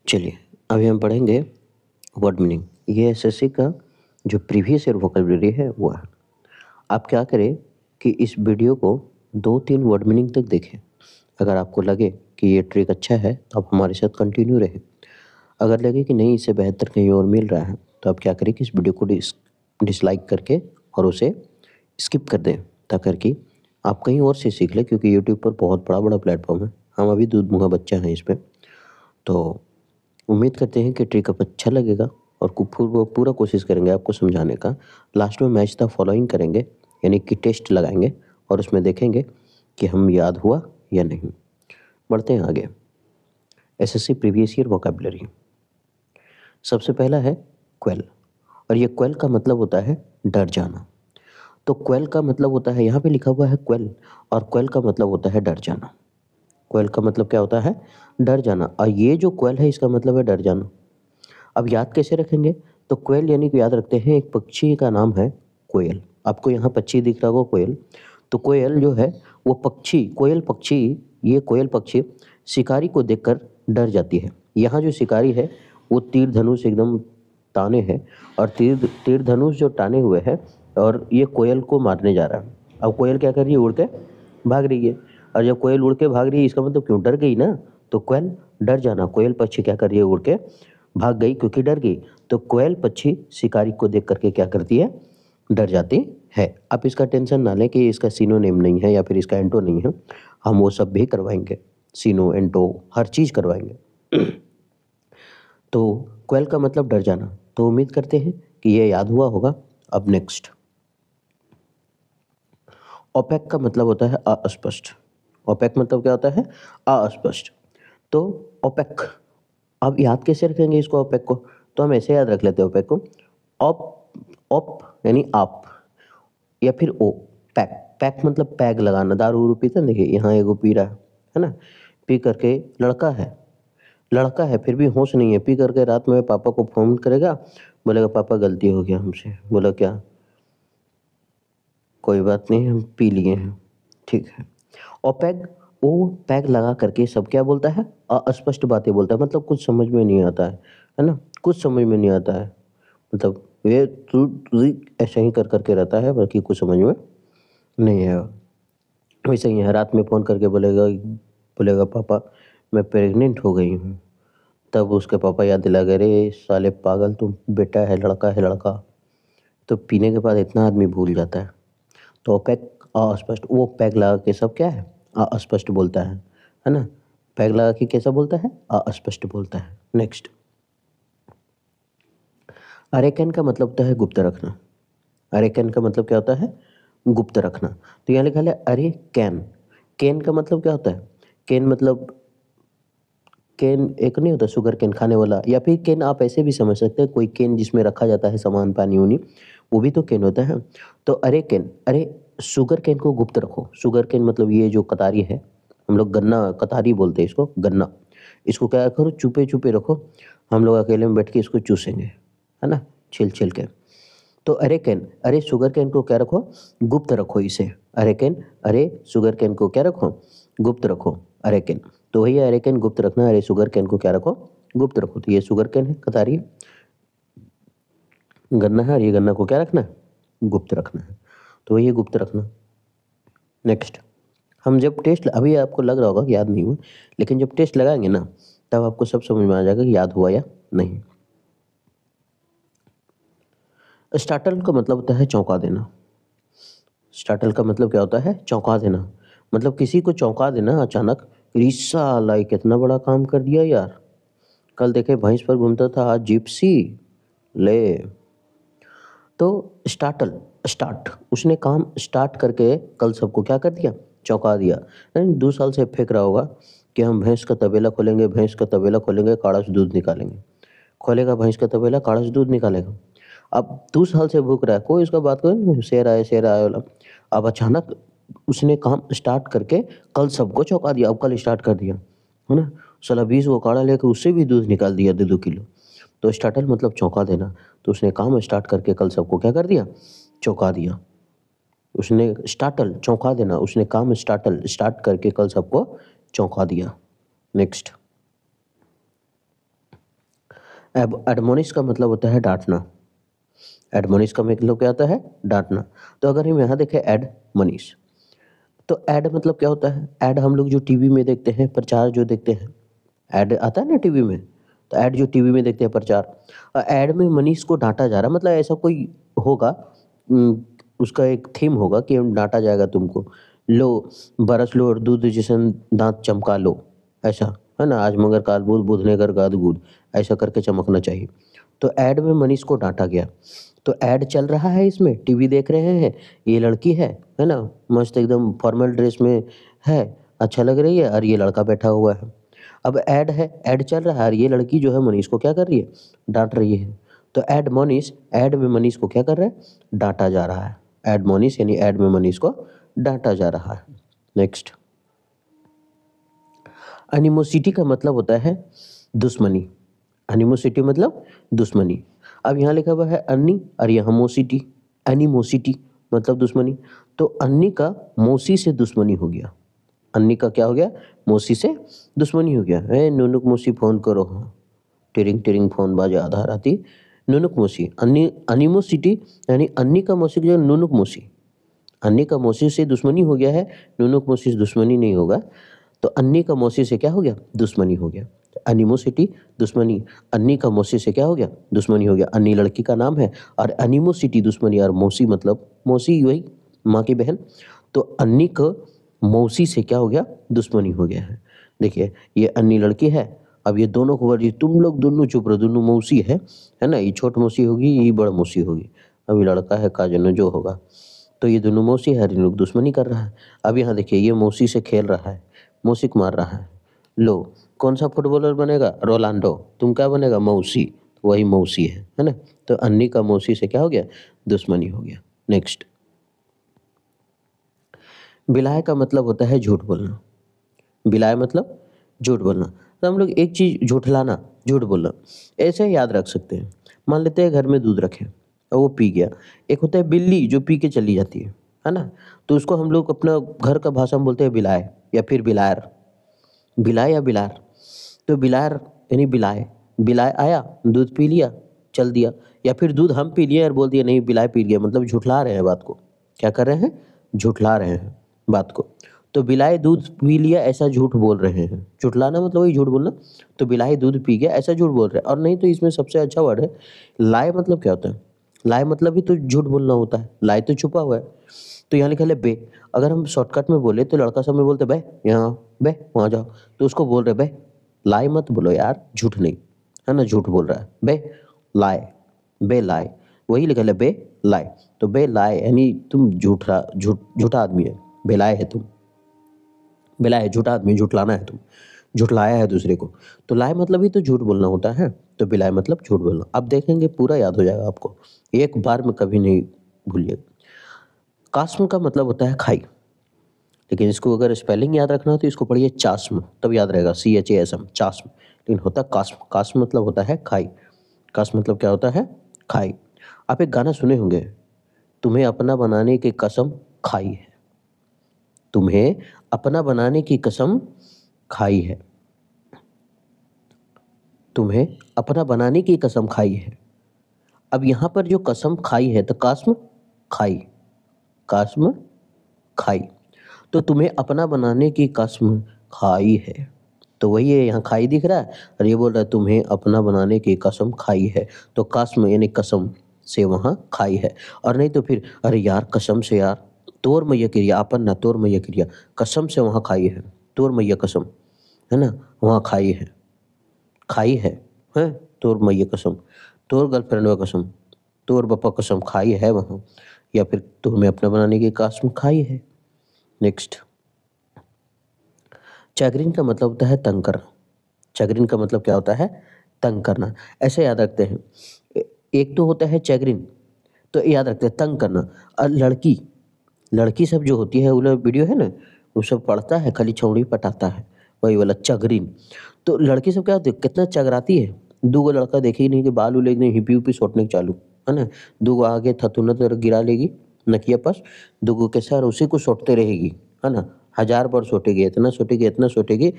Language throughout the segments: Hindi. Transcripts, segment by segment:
चलिए, अभी हम पढ़ेंगे वर्ड मीनिंग। ये एसएससी का जो प्रीवियस ईयर वोकैब्युलरी है वो है। आप क्या करें कि इस वीडियो को 2-3 वर्ड मीनिंग तक देखें। अगर आपको लगे कि ये ट्रिक अच्छा है तो आप हमारे साथ कंटिन्यू रहें। अगर लगे कि नहीं, इससे बेहतर कहीं और मिल रहा है, तो आप क्या करें कि इस वीडियो को डिसलाइक करके और उसे स्किप कर दें, ताकि कि आप कहीं और से सीख लें, क्योंकि यूट्यूब पर बहुत बड़ा प्लेटफॉर्म है। हम अभी दूध मुँह बच्चा हैं इस पे। तो उम्मीद करते हैं कि ट्रिक अब अच्छा लगेगा और पूरा कोशिश करेंगे आपको समझाने का। लास्ट में मैच द फॉलोइंग करेंगे, यानी कि टेस्ट लगाएंगे और उसमें देखेंगे कि हम याद हुआ या नहीं। बढ़ते हैं आगे। SSC previous year vocabulary. सबसे पहला है क्वेल, और ये क्वेल का मतलब होता है डर जाना। तो क्वेल का मतलब होता है, यहाँ पे लिखा हुआ है क्वेल, और क्वेल का मतलब होता है डर जाना। क्वेल का मतलब क्या होता है? डर जाना। और ये जो क्वेल है इसका मतलब है डर जाना। अब याद कैसे रखेंगे? तो कोयल यानी कि याद रखते हैं, एक पक्षी का नाम है कोयल। आपको यहाँ पक्षी दिख रहा होगा, कोयल। तो कोयल जो है वो पक्षी, कोयल पक्षी, ये कोयल पक्षी शिकारी को देखकर डर जाती है। यहाँ जो शिकारी है वो तीर धनुष एकदम ताने हैं, और तीर धनुष जो ताने हुए हैं, और ये कोयल को मारने जा रहा है। अब कोयल क्या कर रही है? उड़ के भाग रही है। और जब कोयल उड़ के भाग रही है, इसका मतलब क्यों? डर गई ना। तो कोयल डर जाना, कोयल पक्षी क्या कर रही है? उड़ के भाग गई क्योंकि डर गई। तो कोयल पक्षी शिकारी को देख करके क्या करती है? डर जाती है। आप इसका टेंशन ना लें कि इसका सिनोनिम नहीं है या फिर इसका एंटो नहीं है, हम वो सब भी करवाएंगे। सिनो, एंटो, हर चीज़ करवाएंगे। तो कोयल का मतलब डर जाना। तो उम्मीद करते हैं कि ये याद हुआ होगा। अब नेक्स्ट, ओपेक का मतलब होता है अस्पष्ट। ओपेक मतलब क्या होता है? अस्पष्ट। तो ओपेक, अब याद कैसे रखेंगे इसको, ओपेक को? तो हम ऐसे याद रख लेते हैं ओपेक को। ऑप, ऑप यानी आप, या फिर ओ, पैक। पैक मतलब पैग लगाना। दारू उरू पीते हैं, देखिए यहाँ एगो पी रहा है ना, पी करके लड़का है फिर भी होश नहीं है, पी करके रात में पापा को फोन करेगा, बोलेगा पापा गलती हो गया हमसे। बोला क्या? कोई बात नहीं, हम पी लिए हैं, ठीक है। और पैग, वो पैग लगा करके सब क्या बोलता है? अस्पष्ट बातें बोलता है। मतलब कुछ समझ में नहीं आता है ना, कुछ समझ में नहीं आता है। मतलब ये तू ऐसे ही कर करके रहता है, बल्कि कुछ समझ में नहीं है। वैसे ही है, रात में फ़ोन करके बोलेगा बोलेगा पापा मैं प्रेग्नेंट हो गई हूँ। तब उसके पापा याद दिला गए, अरे साले पागल, तुम बेटा है, लड़का है, लड़का। तो पीने के बाद इतना आदमी भूल जाता है। तो पैक अस्पष्ट, वो पैग लगा के सब क्या है? अस्पष्ट बोलता है ना। पैग लगा के कैसा बोलता है? अस्पष्ट बोलता है। नेक्स्ट, अरेकन का मतलब होता है गुप्त रखना। अरेकन का मतलब क्या होता है? गुप्त रखना। तो यहाँ लिखा है अरे कैन। कैन का मतलब क्या होता है? कैन मतलब, कैन एक नहीं होता शुगर कैन खाने वाला, या फिर कैन आप ऐसे भी समझ सकते हैं, कोई कैन जिसमें रखा जाता है सामान, पानी उनी, वो भी तो कैन होता है। तो अरे कैन, अरे शुगर कैन को गुप्त रखो। शुगर कैन मतलब ये जो कतारी है, हम लोग गन्ना कतारी बोलते हैं इसको, गन्ना। इसको क्या करो? छुपे छुपे रखो, हम लोग अकेले में बैठ के इसको चूसेंगे, है ना, छिल छिल के। तो अरे कैन, अरे शुगर कैन को क्या रखो? गुप्त रखो इसे। अरे कैन, अरे शुगर कैन को क्या रखो? गुप्त रखो, अरे कैन। तो वही अरे कैन गुप्त रखना, अरे शुगर कैन को क्या रखो? गुप्त रखो। तो ये शुगर कैन है, कतारी है, गन्ना है, और ये गन्ना को क्या रखना है? गुप्त रखना है। तो वही गुप्त रखना। नेक्स्ट, हम जब टेस्ट, अभी आपको लग रहा होगा कि याद नहीं हुआ, लेकिन जब टेस्ट लगाएंगे ना, तब आपको सब समझ में आ जाएगा कि याद हुआ या नहीं। स्टार्टल का मतलब होता है चौंका देना। स्टार्टल का मतलब क्या होता है? चौंका देना। मतलब किसी को चौंका देना अचानक, साला ये कितना बड़ा काम कर दिया यार, कल देखे भैंस पर घूमता था, आज जिप्सी ले। तो स्टार्टल, स्टार्ट, उसने काम स्टार्ट करके कल सबको क्या कर दिया? चौंका दिया। नहीं, 2 साल से फेंक रहा होगा कि हम भैंस का तबेला खोलेंगे, भैंस का तबेला खोलेंगे, काढ़ा से दूध निकालेंगे। खोलेगा भैंस का तबेला, काढ़ा से दूध निकालेगा। अब 2 साल से भूख रहा है, कोई उसका बात करे, शेर आए वाला। अब अचानक उसने काम स्टार्ट करके कल सबको चौंका दिया। अब कल स्टार्ट कर दिया, है ना, साला 20 वो काढ़ा लेके उससे भी दूध निकाल दिया 2-2 किलो। तो स्टार्टल मतलब चौंका देना। तो उसने काम स्टार्ट करके कल सबको क्या कर दिया? चौंका दिया। उसने स्टार्टल, चौंका देना, उसने काम स्टार्टल स्टार्ट करके कल सबको चौंका दिया। नेक्स्ट, एडमोनिश का मतलब होता है डांटना। एडमोनिश का मतलब क्या होता है? डांटना। तो अगर हम यहाँ देखें एडमोनिश, तो ऐड मतलब क्या होता है? ऐड हम लोग जो टीवी में देखते हैं, प्रचार जो देखते हैं, ऐड आता है ना टीवी में, तो ऐड जो टीवी में देखते हैं प्रचार, ऐड में मनीष को डांटा जा रहा है, मतलब ऐसा कोई होगा, उसका एक थीम होगा कि हम डांटा जाएगा तुमको, लो बरस लो और दूध जैसन दांत चमका लो, ऐसा है ना, आज मगर काल बूध बूध ने कर गाद गूद, ऐसा करके चमकना चाहिए। तो ऐड में मनीष को डांटा गया। तो ऐड चल रहा है, इसमें टीवी देख रहे हैं, ये लड़की है ना, मस्त एकदम फॉर्मल ड्रेस में है, अच्छा लग रही है, और ये लड़का बैठा हुआ है। अब ऐड है, ऐड चल रहा है, और ये लड़की जो है मनीष को क्या कर रही है? डांट रही है। तो ऐड मनीष, ऐड में मनीष को क्या कर रहा है? डांटा जा रहा है। ऐड मनीष यानी ऐड में मनीष को डांटा जा रहा है। नेक्स्ट, एनिमोसिटी का मतलब होता है दुश्मनी। एनिमोसिटी मतलब दुश्मनी। अब यहाँ लिखा हुआ है अन्नी और यहाँ मोसिटी, एनिमोसिटी मतलब दुश्मनी। तो अन्नी का मौसी से दुश्मनी हो गया। अन्नी का क्या हो गया? मौसी से दुश्मनी हो गया। ए नुनुक मौसी फोन करो, हाँ टिरिंग टिरिंग फोन बाजे आधा राती, नुनुक मौसी। अन्नी, एनिमोसिटी यानी अन्नी का मौसी की जगह नुनुक मौसी। अन्नी का मौसी से दुश्मनी हो गया है, नुनुक मौसी से दुश्मनी नहीं होगा। तो अन्नी का मौसी से क्या हो गया? दुश्मनी हो गया। एनिमोसिटी दुश्मनी, अन्नी का मौसी से क्या हो गया? दुश्मनी हो गया। अन्नी लड़की का नाम है और एनिमोसिटी दुश्मनी, और मौसी मतलब मौसी वही माँ की बहन। तो अन्नी का मौसी से क्या हो गया? दुश्मनी हो गया है। देखिए ये अन्नी लड़की है, अब ये दोनों को बोल रही तुम लोग दोनों चुप रहो, दोनों मौसी है ना, ये छोट मौसी होगी, ये बड़ मौसी होगी। अभी लड़का है का जनो जो होगा, तो ये दोनों मौसी है, इन लोग दुश्मनी कर रहा है। अब यहाँ देखिए ये मौसी से खेल रहा है, मौसी को मार रहा है। लो कौन सा फुटबॉलर बनेगा? रोनाल्डो। तुम क्या बनेगा? मौसी। तो वही मौसी है ना। तो अन्नी का मौसी से क्या हो गया? दुश्मनी हो गया। नेक्स्ट, बिलाय का मतलब होता है झूठ बोलना। बिलाय मतलब झूठ बोलना। तो हम लोग एक चीज़ झूठलाना, झूठ बोलना, ऐसे याद रख सकते हैं। मान लेते हैं घर में दूध रखे और वो पी गया। एक होता है बिल्ली जो पी के चली जाती है ना, तो उसको हम लोग अपना घर का भाषा में बोलते हैं बिलाय या फिर बिलायर। बिलाय या बिलार। तो बिलार यानी बिलाय। बिलाय आया, दूध पी लिया, चल दिया। या फिर दूध हम पी लिए और बोल दिया नहीं बिलाय पी गया, मतलब झुठला रहे हैं बात को। क्या कर रहे हैं? झुठला रहे हैं बात को। तो बिलाय दूध पी लिया ऐसा झूठ बोल रहे हैं। झुठलाना मतलब वही झूठ बोलना। तो बिलाय दूध पी गया ऐसा झूठ बोल रहे हैं। और नहीं तो इसमें सबसे अच्छा वर्ड है लाय। मतलब क्या होता है? लाय मतलब भी तो झूठ बोलना होता है। लाय तो छुपा हुआ है। तो यहाँ लिखा है बे। अगर हम शॉर्टकट में बोले तो लड़का सब में बोलते बे यहाँ, बे वहाँ जाओ, तो उसको बोल रहे बे लाए मत बोलो यार, झूठ नहीं, है ना, झूठ बोल रहा है। बे लाए, बे लाए, वही लिखा है बे लाए। तो बे लाए यानी तुम झूठा आदमी है, बेलाए है तुम, बेलाए झूठा आदमी, झूठलाना है तुम, झूठलाया है दूसरे को। तो लाए मतलब ही तो झूठ बोलना होता है। तो बिलाए मतलब झूठ बोलना। अब देखेंगे पूरा याद हो जाएगा आपको, एक बार में कभी नहीं भूलिएगा। कास्म का मतलब होता है खाई, लेकिन इसको अगर स्पेलिंग याद रखना हो तो इसको पढ़िए चास्म, तब याद रहेगा, CHASM, चास्म। लेकिन होता कास्म। कास्म मतलब होता है खाई। कास्म मतलब क्या होता है? खाई। आप एक गाना सुने होंगे, तुम्हें अपना बनाने की कसम खाई है, तुम्हें अपना बनाने की कसम खाई है, तुम्हें अपना बनाने की कसम खाई है। अब यहाँ पर जो कसम खाई है तो कास्म खाई, कास्म खाई। तो तुम्हें अपना बनाने की कसम खाई है, तो वही है, यहाँ खाई दिख रहा है और ये बोल रहा है तुम्हें अपना बनाने की कसम खाई है। तो कसम यानी कसम से वहाँ खाई है। और नहीं तो फिर अरे यार कसम से यार, तोर मैया क्रिया, अपन ना तोर मैया क्रिया, कसम से वहाँ खाई है, तोर मैया कसम, है ना, वहाँ खाई है, खाई है तोर मैया कसम, तोर गर्लफ्रेंड व कसम, तोर बप्पा कसम खाई है वहाँ, या फिर तुम्हें अपना बनाने की कसम खाई है। नेक्स्ट, चैगरिन का मतलब होता है तंग करना। चैगरिन का मतलब क्या होता है? तंग करना। ऐसे याद रखते हैं, एक तो होता है चैगरिन, तो याद रखते हैं तंग करना। और लड़की, लड़की सब जो होती है वो लोग वीडियो है ना, वो सब पढ़ता है खाली छौड़ी पटाता है, वही वाला चगरिन। तो लड़की सब क्या होती है, कितना चगराती है। दो गो लड़का देखेगी नहीं कि बाल उल एकदम हिपी उपी सोटने चालू, है ना, दो गो आगे थथुना तो गिरा लेगी नकिया पास, दो गो के सर उसी को सोटते रहेगी, है ना, 1000 बार सोटेगी, इतना सोटेगी, इतना सोटेगी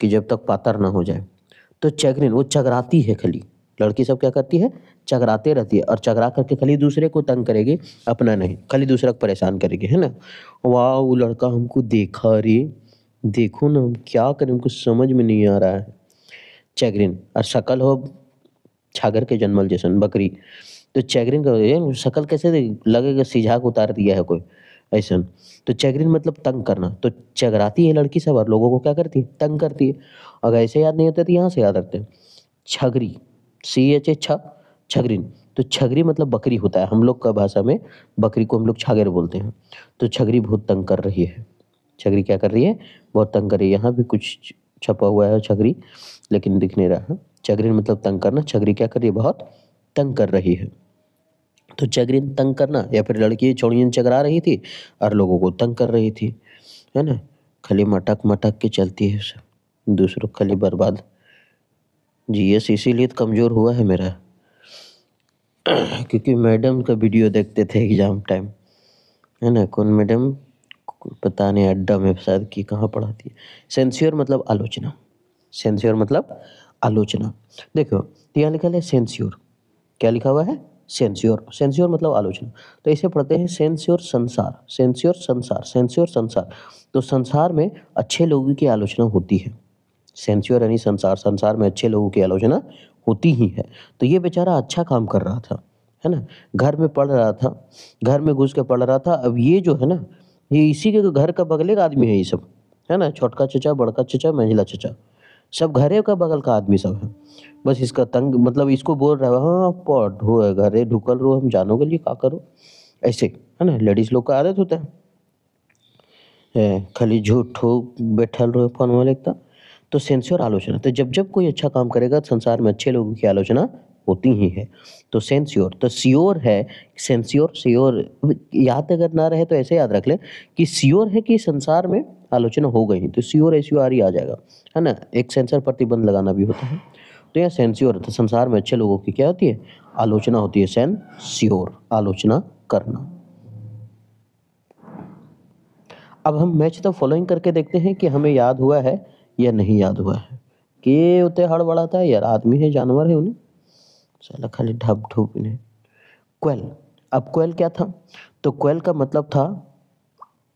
कि जब तक पातर ना हो जाए। तो चैग्रिन वो चगराती है खाली, लड़की सब क्या करती है, चगराते रहती है, और चगरा करके खाली दूसरे को तंग करेगी, अपना नहीं, खाली दूसरा को परेशान करेगी, है ना। वाह वो लड़का हमको देखा रे, देखो ना हम क्या करें, हमको समझ में नहीं आ रहा है। चैग्रिन। और शक्ल हो छागर के जन्मल जैसन बकरी, तो चैग्रिन का ये शक्ल कैसे लगेगा, सिझा के उतार दिया है कोई ऐसा। तो चैग्रिन मतलब तंग करना, तो चगराती है लड़की सब और लोगों को क्या करती है, तंग करती है। अगर ऐसे याद नहीं होता तो यहाँ से याद रखते हैं, छगरी, CH छगरिन। तो छगरी मतलब बकरी होता है, हम लोग का भाषा में बकरी को हम लोग छागर बोलते हैं। तो छगरी बहुत तंग कर रही है, छगरी क्या कर रही है, बहुत तंग कर रही है। यहाँ भी कुछ छपा हुआ है छगरी, लेकिन दिख नहीं रहा है। छगरी मतलब तंग करना, छगरी क्या कर रही है, बहुत तंग कर रही है। तो चगरिन तंग करना, या फिर लड़की चौड़ियन चगरा रही थी और लोगों को तंग कर रही थी, है ना। खाली मटक मटक के चलती है सब, दूसरों को खाली बर्बाद। जीएस इसीलिए तो कमज़ोर हुआ है मेरा, क्योंकि मैडम का वीडियो देखते थे एग्जाम टाइम, है ना। कौन मैडम, पता नहीं, अड्डा में शायद की कहाँ पढ़ाती है। सेंस्योर मतलब आलोचना, सेंस्योर मतलब आलोचना। देखो यहाँ लिखा है सेंस्योर, क्या लिखा हुआ है, सेंस्योर, सेंस्योर मतलब आलोचना। तो इसे पढ़ते हैं सेंस्योर संसार, सेंस्योर संसार, सेंस्योर संसार। तो संसार में अच्छे लोगों की आलोचना होती है, सेंस्योर यानी संसार, संसार में अच्छे लोगों की आलोचना होती ही है। तो ये बेचारा अच्छा काम कर रहा था, है ना, घर में पढ़ रहा था, घर में घुस के पढ़ रहा था। अब ये जो है ना, ये इसी के घर का बगले का आदमी है, ये सब, है ना, छोटका चचा, बड़का चचा, मंझला चचा, सब घरे का बगल का आदमी सब है। बस इसका तंग मतलब इसको बोल रहा है, हाँ पढ़ो घरे ढुकल रहो, हम जानो के लिए का करो, ऐसे, है ना। लेडीज लोग का आदत होता है खाली झूठ हो बैठल रहो फोन में लिखता। तो सेंस्योर आलोचना, तो जब जब कोई अच्छा काम करेगा तो संसार में अच्छे लोगों की आलोचना होती ही है। तो सेंस्योर, तो श्योर है, सेंस्योर श्योर, याद अगर ना रहे तो ऐसे याद रख ले कि श्योर है कि संसार में आलोचना हो गई, तो श्योर SUR ही आ जाएगा, है ना। एक सेंसर प्रतिबंध लगाना भी होता है। तो यह सेंस्योर, तो संसार में अच्छे लोगों की क्या होती है, आलोचना होती है, सेंस्योर, आलोचना करना। अब हम मैच द फॉलोइंग करके देखते हैं कि हमें याद हुआ है या नहीं याद हुआ है। कि ये उतने हड़बड़ाता है यार, आदमी है जानवर है उन्हें, साला खाली ढप ढूप इन्हें। क्वेल, अब क्वेल क्या था, तो क्वेल का मतलब था,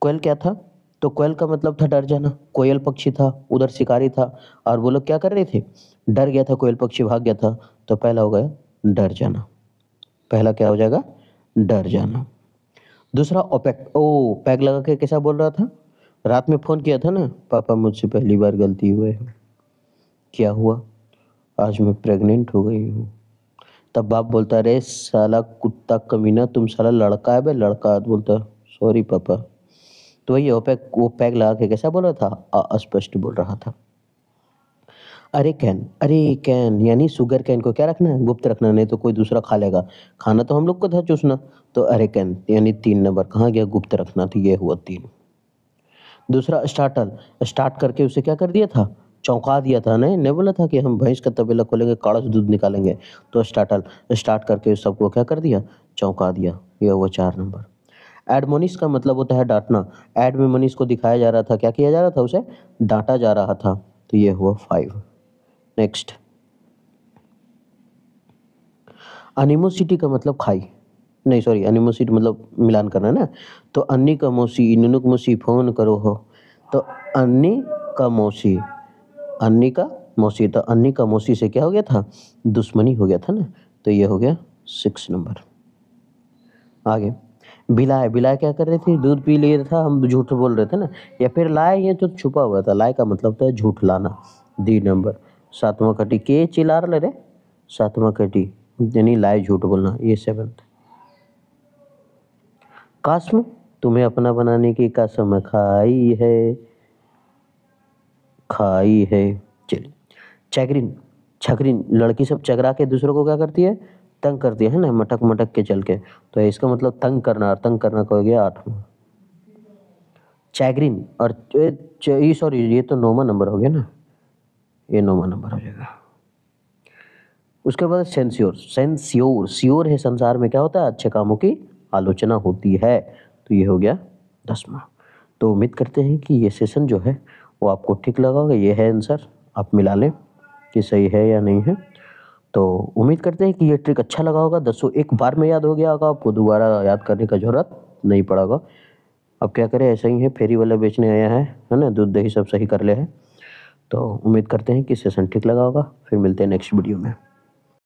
क्वेल क्या था, तो क्वेल का मतलब था डर जाना। कोयल पक्षी था, उधर शिकारी था, और वो लोग क्या कर रहे थे, डर गया था, कोयल पक्षी भाग गया था। तो पहला हो गया डर जाना, पहला क्या हो जाएगा, डर जाना। दूसरा ओपेक, ओ पैग लगा के कैसा बोल रहा था, रात में फोन किया था ना, पापा मुझसे पहली बार गलती हुई है, क्या हुआ, आज मैं प्रेग्नेंट हो गई हूँ। तब बाप बोलता है, अरे साला कुत्ता कमीना, तुम साला लड़का है बे, लड़का। तो बोलता सॉरी पापा। तो वही ओपेक, वो पैग लगा के कैसा बोल रहा था, अस्पष्ट बोल रहा था। अरे कैन, अरे कैन यानी शुगर कैन को क्या रखना है, गुप्त रखना, नहीं तो कोई दूसरा खा लेगा, खाना तो हम लोग को था चूसना। तो अरे कैन यानी 3 नंबर कहाँ गया, गुप्त रखना, तो ये हुआ 3। दूसरा स्टार्टल, स्टार्ट करके उसे क्या कर दिया था, चौंका दिया था, नहीं बोला था कि हम भैंस का तबेला खोलेंगे, काढ़ा से दूध निकालेंगे। तो स्टार्टल, स्टार्ट करके सबको क्या कर दिया, चौंका दिया, यह हुआ 4 नंबर। एडमोनिश का मतलब होता है डांटना, एड में मनीष को दिखाया जा रहा था, क्या किया जा रहा था, उसे डांटा जा रहा था। तो ये हुआ 5। नेक्स्ट, अनिमोसिटी का मतलब खाई, नहीं सॉरी, अनिमोसिटी मतलब मिलान करना है ना। तो अन्नी का मौसी, इनुनुक मौसी फोन करो हो। तो अन्नी का मौसी, अन्नी का मौसी, तो अन्नी का मौसी से क्या हो गया था, दुश्मनी हो गया था ना। तो ये हो गया 6 नंबर। आगे, बिलाए, बिलाए क्या कर रहे थे, दूध पी लिया था, हम झूठ बोल रहे थे ना, या फिर लाए, ये तो छुपा हुआ था, लाए का मतलब था झूठ लाना, 3 नंबर। 7वां कटी, के चिल्ला रहे रे, 7वां कटी यानी लाए, झूठ बोलना, ये 7th। कसम, तुम्हें अपना बनाने की कसम खाई है, खाई है। चलिए, चैगरिन, छगरिन, लड़की सब चगरा के दूसरों को क्या करती है, तंग करती है ना, मटक मटक के चल के। तो इसका मतलब तंग करना, और तंग करना का हो गया 8वां। चैगरिन और ये सॉरी, ये तो 9वां नंबर हो गया ना, ये 9वां नंबर हो जाएगा। उसके बाद सेंस्योर, सेंस्योर, स्योर है संसार में क्या होता है, अच्छे कामों की आलोचना होती है। तो ये हो गया 10वां। तो उम्मीद करते हैं कि ये सेशन जो है वो आपको ठीक लगा होगा, ये है आंसर, आप मिला लें। कि सही है या नहीं है। तो उम्मीद करते हैं कि ये ट्रिक अच्छा लगा होगा। 10 एक बार में याद हो गया होगा, आपको दोबारा याद करने का ज़रूरत नहीं पड़ा होगा। अब क्या करें, ऐसा ही है, फेरी वाला बेचने आया है ना, दूध दही सब सही कर ले है। तो उम्मीद करते हैं कि सेशन ठीक लगा होगा। फिर मिलते हैं नेक्स्ट वीडियो में।